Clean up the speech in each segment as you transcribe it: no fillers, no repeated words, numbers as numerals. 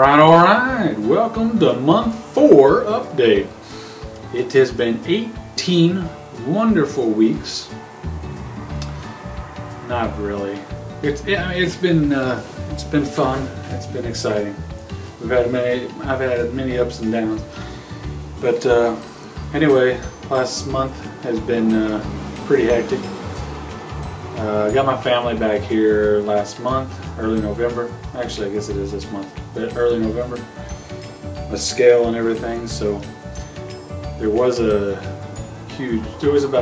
Alright, welcome to month 4 update. It has been 18 wonderful weeks. Not really. It's been fun. It's been exciting. I've had many ups and downs. But anyway, last month has been pretty hectic. I got my family back here last month, early November. Actually, I guess it is this month, but early November. A scale and everything, so there was about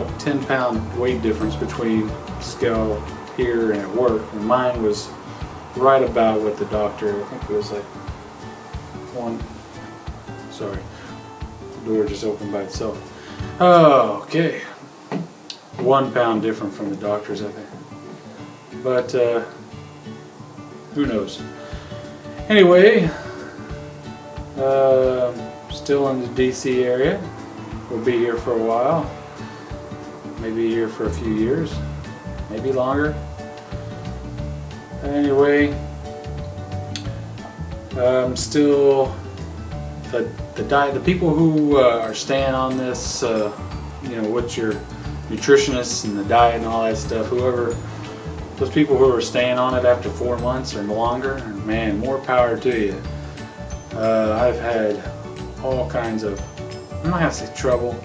a 10-pound weight difference between scale here and at work, and mine was right about what the doctor, I think it was like sorry, the door just opened by itself. Oh, okay. 1 pound different from the doctor's, I think. But who knows? Anyway, still in the DC area. We'll be here for a while. Maybe here for a few years. Maybe longer. Anyway, still the diet. The people who are staying on this, what's your nutritionists and the diet and all that stuff, those people who are staying on it after 4 months or longer, man, more power to you. I've had all kinds of, I'm not gonna say trouble,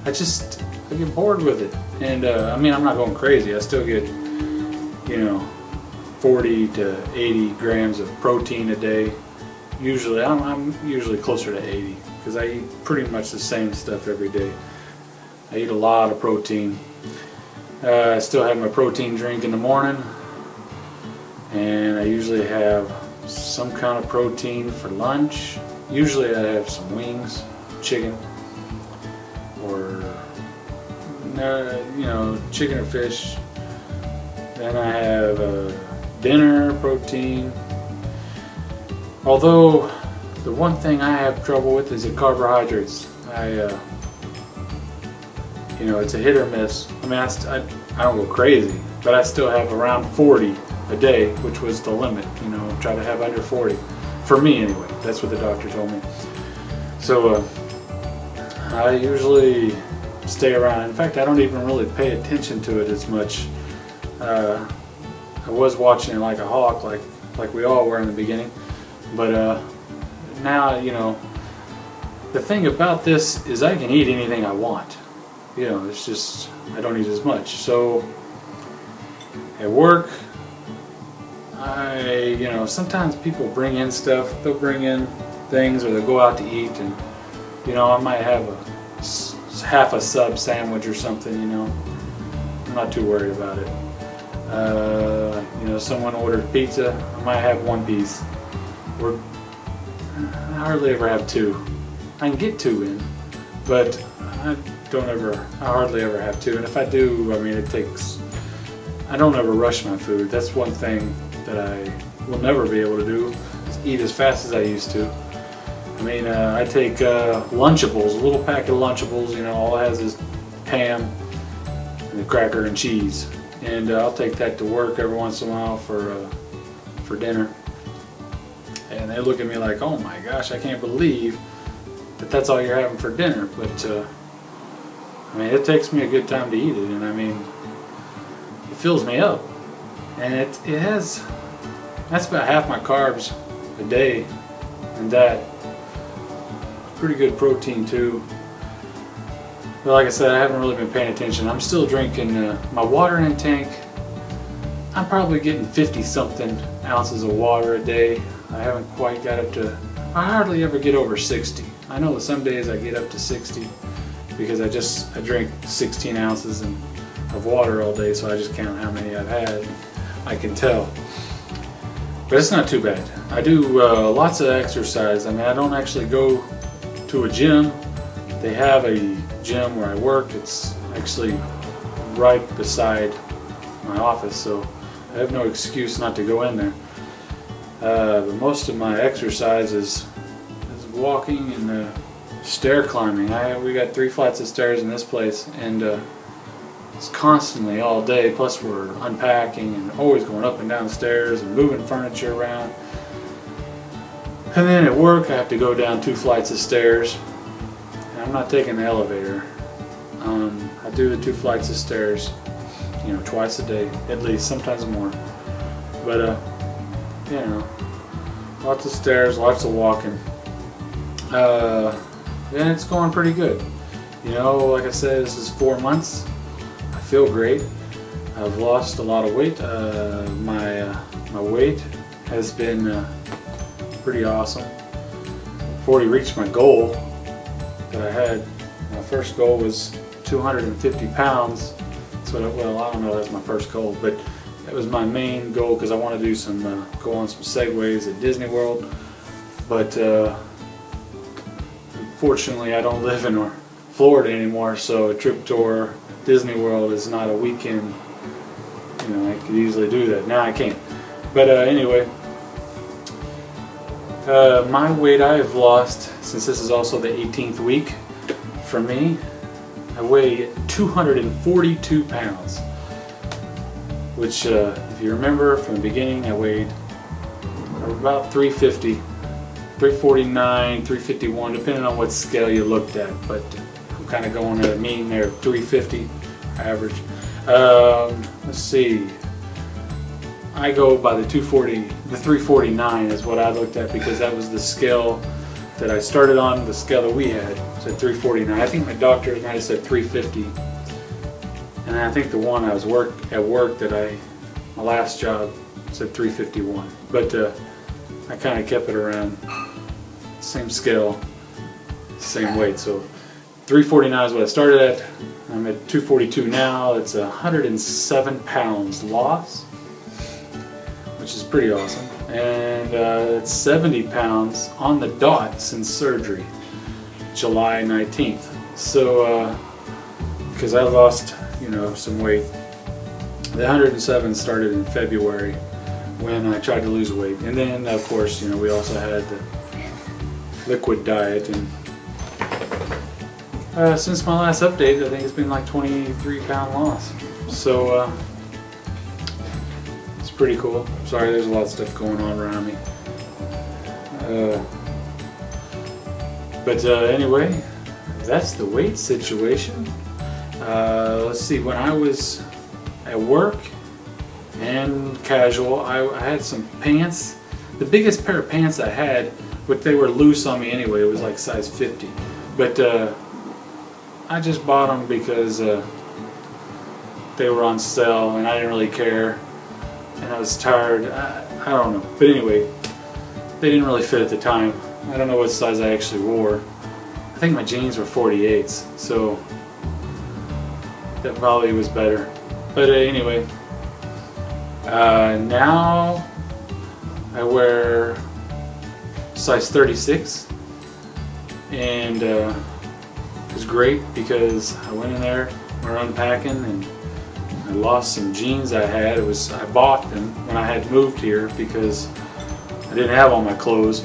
I get bored with it. And I mean, I'm not going crazy. I still get 40 to 80 grams of protein a day. Usually I'm usually closer to 80 because I eat pretty much the same stuff every day. I eat a lot of protein. I still have my protein drink in the morning, and I usually have some kind of protein for lunch. Usually I have some wings, chicken, or chicken or fish. Then I have dinner protein. Although the one thing I have trouble with is the carbohydrates. It's a hit or miss. I mean, I don't go crazy, but I still have around 40 a day, which was the limit. Try to have under 40. For me, anyway. That's what the doctor told me. So I usually stay around. In fact, I don't even really pay attention to it as much. I was watching it like a hawk, like we all were in the beginning. But now, the thing about this is I can eat anything I want. It's just, I don't eat as much. So at work, sometimes people bring in stuff. They'll bring in things, or they'll go out to eat, and I might have half a sub sandwich or something. I'm not too worried about it. Someone ordered pizza. I might have 1 piece. I hardly ever have 2. I can get 2 in, but I hardly ever have 2, and if I do, I mean, I don't ever rush my food. That's one thing that I will never be able to do, is eat as fast as I used to. I mean, I take Lunchables, a little pack of Lunchables, all it has is ham and a cracker and cheese, and I'll take that to work every once in a while for dinner. And they look at me like, oh my gosh, I can't believe that that's all you're having for dinner. But I mean, it takes me a good time to eat it, and I mean, it fills me up, and that's about half my carbs a day, and that pretty good protein too. But like I said, I haven't really been paying attention. I'm still drinking my water intake. I'm probably getting 50-something ounces of water a day. I haven't quite got up to, I hardly ever get over 60. I know some days I get up to 60 because I drink 16 ounces of water all day, so I just count how many I've had. I can tell. But it's not too bad. I do lots of exercise. I mean, I don't actually go to a gym. They have a gym where I work. It's actually right beside my office, so I have no excuse not to go in there. But most of my exercise is walking and stair climbing. We got 3 flights of stairs in this place, and it's constantly all day. Plus we're unpacking and always going up and down stairs and moving furniture around. And then at work, I have to go down 2 flights of stairs. And I'm not taking the elevator. I do the 2 flights of stairs, you know, twice a day, at least, sometimes more. But, you know, lots of stairs, lots of walking. And it's going pretty good. You know, like I said, this is 4 months. I feel great. I've lost a lot of weight. My weight has been pretty awesome. I've already reached my goal that I had. My first goal was 250 pounds. So, well, I don't know, that's my first goal, but that was my main goal because I want to do some, go on some segways at Disney World. But unfortunately, I don't live in Florida anymore, so a trip to Disney World is not a weekend. You know, I could easily do that. Now I can't. But anyway, my weight I have lost, since this is also the 18th week for me, I weigh 242 pounds. Which, if you remember from the beginning, I weighed about 350, 349, 351, depending on what scale you looked at. But I'm kind of going at a mean there, 350 average. Let's see. I go by the 240, the 349 is what I looked at because that was the scale that I started on, the scale that we had. Said 349. I think my doctor might have said 350. And I think the one I was at work that my last job said 351. But I kind of kept it around same scale, same weight. So 349 is what I started at. I'm at 242 now. It's 107 pounds loss, which is pretty awesome. And it's 70 pounds on the dot since surgery, July 19th. So, because I lost, you know, some weight. The 107 started in February when I tried to lose weight. And then, of course, you know, we also had the liquid diet. And since my last update, I think it's been like 23-pound loss. So, it's pretty cool. Sorry, there's a lot of stuff going on around me. But anyway, that's the weight situation. Let's see, when I was at work and casual, I had some pants. The biggest pair of pants I had, but they were loose on me anyway, it was like size 50. But I just bought them because they were on sale and I didn't really care. And I was tired, I don't know. But anyway, they didn't really fit at the time. I don't know what size I actually wore. I think my jeans were 48s, so that probably was better. But anyway, now I wear size 36, and it was great because I went in there, we were unpacking, and I lost some jeans I had. I bought them when I had moved here because I didn't have all my clothes.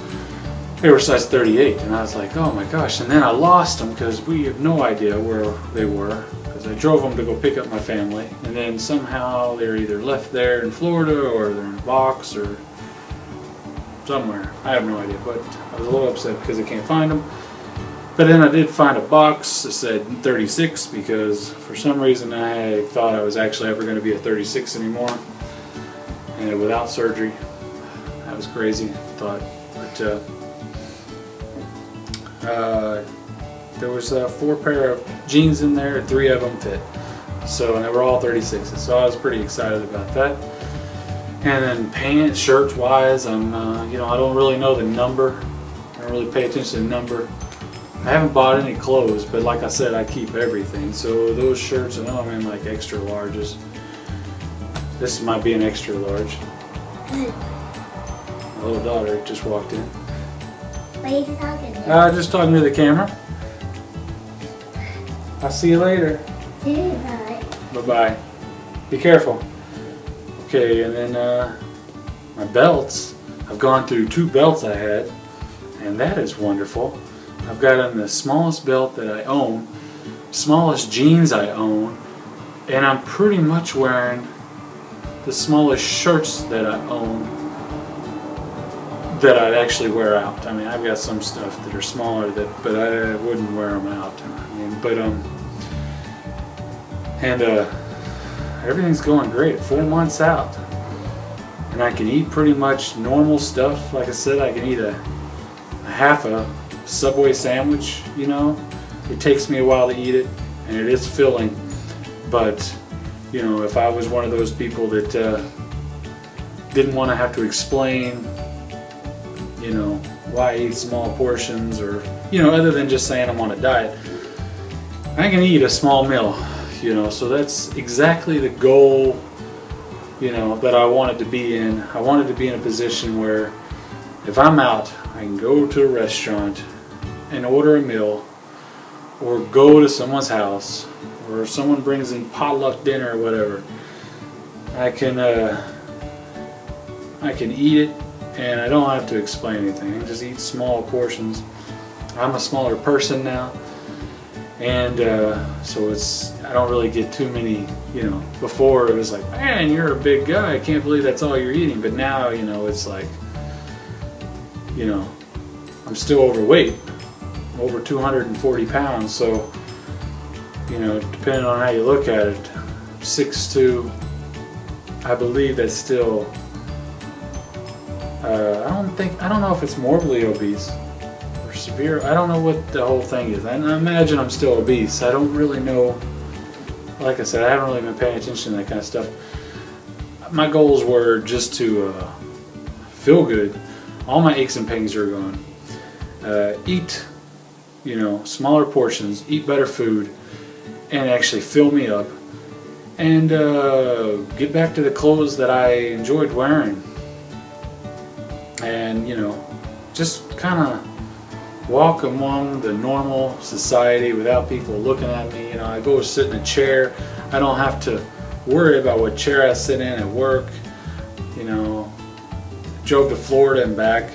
They were size 38, and I was like, oh my gosh. And then I lost them because we have no idea where they were, because I drove them to go pick up my family, and then somehow they're either left there in Florida or they're in a box or somewhere. I have no idea, but I was a little upset because I can't find them. But then I did find a box that said 36 because for some reason I thought I was actually ever going to be a 36 anymore, and without surgery. That was crazy, thought. But there was 4 pair of jeans in there, 3 of them fit. So, and they were all 36s, so I was pretty excited about that. And then pants, shirts wise, you know, I don't really know the number. I don't really pay attention to the number. I haven't bought any clothes, but like I said, I keep everything. So those shirts, I know I'm in like extra larges. This might be an extra large. My little daughter just walked in. What are you talking to? Just talking to the camera. I'll see you later. See you, bye. Bye-bye. Be careful. Okay, and then my belts. I've gone through 2 belts I had, and that is wonderful. I've got on the smallest belt that I own, smallest jeans I own, and I'm pretty much wearing the smallest shirts that I own. that I'd actually wear out. I mean, I've got some stuff that are smaller but I wouldn't wear them out. I mean, but everything's going great. 4 months out, and I can eat pretty much normal stuff. Like I said, I can eat a half a Subway sandwich. You know, it takes me a while to eat it, and it is filling. But you know, if I was one of those people that didn't want to have to explain, you know, why I eat small portions, or, you know, other than just saying I'm on a diet, I can eat a small meal, you know. So that's exactly the goal, you know, that I wanted to be in. I wanted to be in a position where if I'm out, I can go to a restaurant and order a meal, or go to someone's house, or someone brings in potluck dinner or whatever. I can eat it, and I don't have to explain anything. I can just eat small portions. I'm a smaller person now, and so I don't really get too many, you know. Before it was like, man, you're a big guy, I can't believe that's all you're eating. But now, you know, it's like, you know, I'm still overweight, over 240 pounds, so, you know, depending on how you look at it, 6'2", I believe that's still, I don't know if it's morbidly obese or severe. I don't know what the whole thing is. I imagine I'm still obese. I don't really know. Like I said, I haven't really been paying attention to that kind of stuff. My goals were just to feel good. All my aches and pains are gone. Eat, you know, smaller portions, eat better food, and actually fill me up, and get back to the clothes that I enjoyed wearing. And, you know, just kind of walk among the normal society without people looking at me. You know, I go sit in a chair. I don't have to worry about what chair I sit in at work. You know, drove to Florida and back.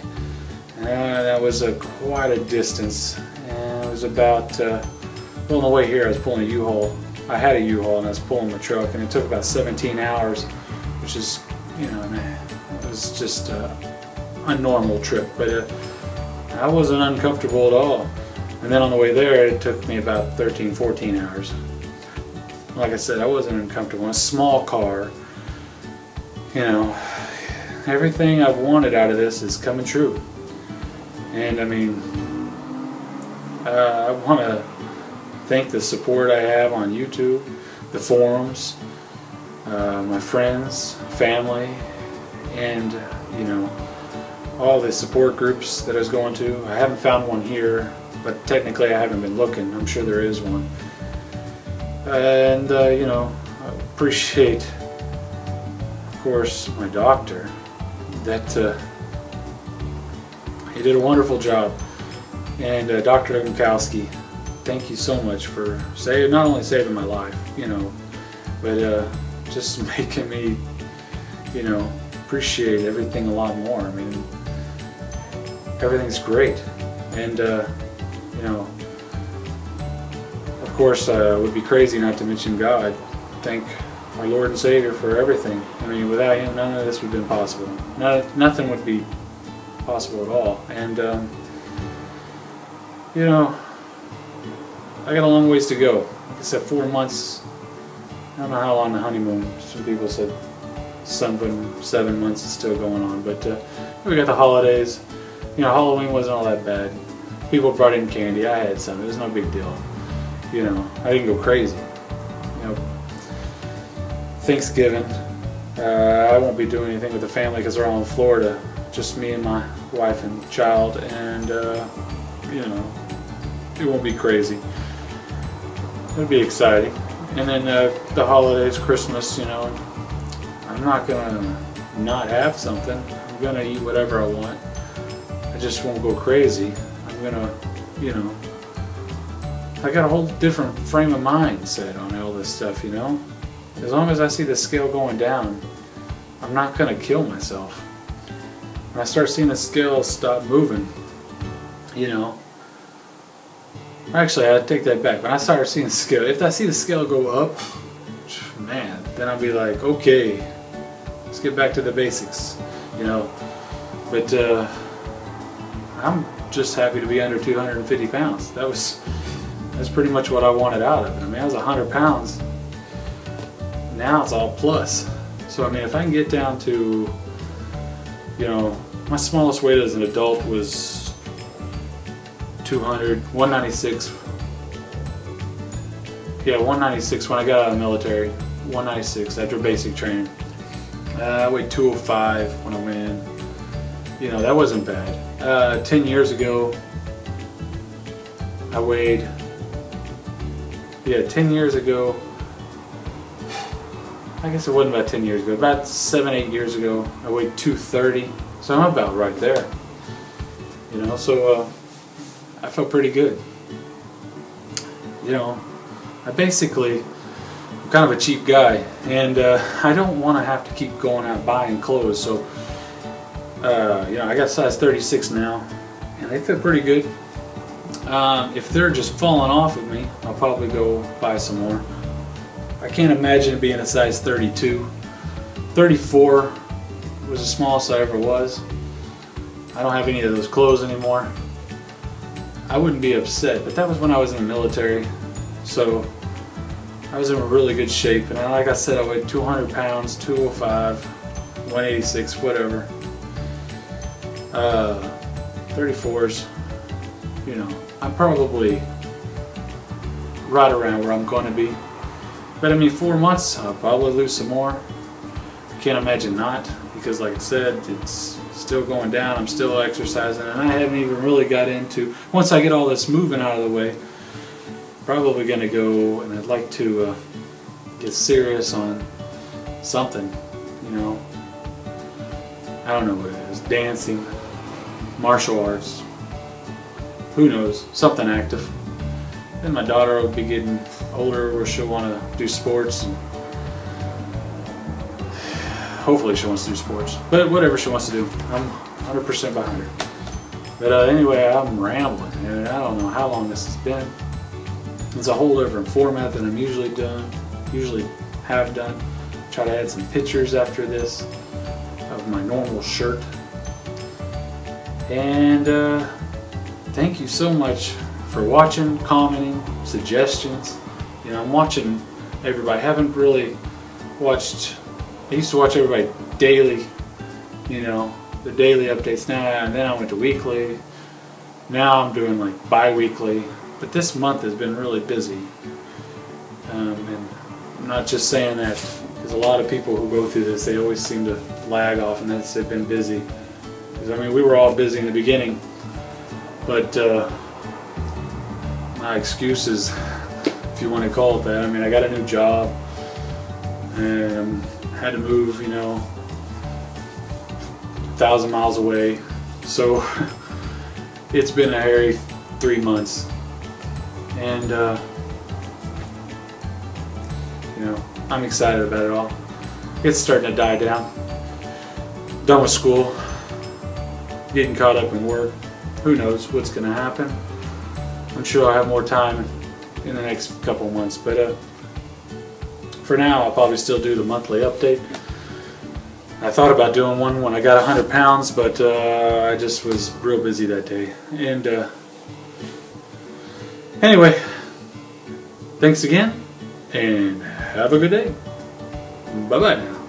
That was quite a distance. And it was about, well, on the way here I was pulling a U-Haul. I had a U-Haul and I was pulling the truck, and it took about 17 hours, which is, you know, it was just a normal trip, but I wasn't uncomfortable at all. And then on the way there, it took me about 13-14 hours. Like I said, I wasn't uncomfortable. In a small car, you know, everything I've wanted out of this is coming true. And I mean, I want to thank the support I have on YouTube, the forums, my friends, family, and, you know, all the support groups that I was going to. I haven't found one here, but technically I haven't been looking. I'm sure there is one. And, you know, I appreciate, of course, my doctor. That he did a wonderful job. And Dr. Minkowski, thank you so much for not only saving my life, you know, but just making me, you know, appreciate everything a lot more. I mean, everything's great. And, you know, of course, it would be crazy not to mention God. Thank our Lord and Savior for everything. I mean, without Him, none of this would have been possible. Nothing would be possible at all. And, you know, I got a long ways to go. Like I said, 4 months. I don't know how long the honeymoon. Some people said 7 months is still going on. But we got the holidays. You know, Halloween wasn't all that bad. People brought in candy. I had some. It was no big deal. You know, I didn't go crazy. You know, Thanksgiving, I won't be doing anything with the family because they're all in Florida. Just me and my wife and child, and you know, it won't be crazy. It'll be exciting. And then the holidays, Christmas, you know, I'm not gonna not have something. I'm gonna eat whatever I want. I just won't go crazy. I'm gonna, you know, I got a whole different frame of mind set on all this stuff, you know. As long as I see the scale going down, I'm not gonna kill myself. When I start seeing the scale stop moving, you know, actually I take that back. When I start seeing the scale, if I see the scale go up, man, then I'll be like, okay, let's get back to the basics, you know. But I'm just happy to be under 250 pounds. That's pretty much what I wanted out of it. I mean, I was 100 pounds. Now it's all plus. So I mean, if I can get down to, you know, my smallest weight as an adult was 196. Yeah, 196 when I got out of the military. 196 after basic training. I weighed 205 when I went in. You know, that wasn't bad. 10 years ago, I weighed, 10 years ago, I guess it wasn't about 10 years ago, about 7-8 years ago, I weighed 230, so I'm about right there. You know, so I felt pretty good. You know, I'm kind of a cheap guy, and I don't want to have to keep going out buying clothes, so you know, I got size 36 now, and they fit pretty good. If they're just falling off of me, I'll probably go buy some more. I can't imagine it being a size 32. 34 was the smallest I ever was. I don't have any of those clothes anymore. I wouldn't be upset, but that was when I was in the military, so I was in really good shape. And like I said, I weighed 200 pounds, 205, 186, whatever. 34s, you know, I'm probably right around where I'm going to be. But I mean, 4 months, I'll probably lose some more. I can't imagine not, because like I said, it's still going down. I'm still exercising, and I haven't even really got into, once I get all this moving out of the way, probably going to go, and I'd like to get serious on something, you know. I don't know what it is. Dancing, martial arts, who knows, something active. Then my daughter will be getting older where she'll want to do sports, and hopefully she wants to do sports, but whatever she wants to do, I'm 100% behind her. But anyway, I'm rambling, and I don't know how long this has been. It's a whole different format than I'm usually have done. Try to add some pictures after this of my normal shirt. And thank you so much for watching, commenting, suggestions. You know, I'm watching everybody. I haven't really watched, I used to watch everybody daily, you know, the daily updates now, and then I went to weekly. Now I'm doing like bi-weekly, but this month has been really busy. And I'm not just saying that, because a lot of people who go through this, they always seem to lag off, and that's they've been busy. Because I mean, we were all busy in the beginning, but my excuses, if you want to call it that. I mean, I got a new job, and had to move, you know, 1,000 miles away. So it's been a hairy 3 months, and you know, I'm excited about it all. It's starting to die down. Done with school, getting caught up in work. Who knows what's going to happen? I'm sure I'll have more time in the next couple months, but for now I'll probably still do the monthly update. I thought about doing one when I got 100 pounds, but I just was real busy that day. And anyway, thanks again, and have a good day. Bye-bye now.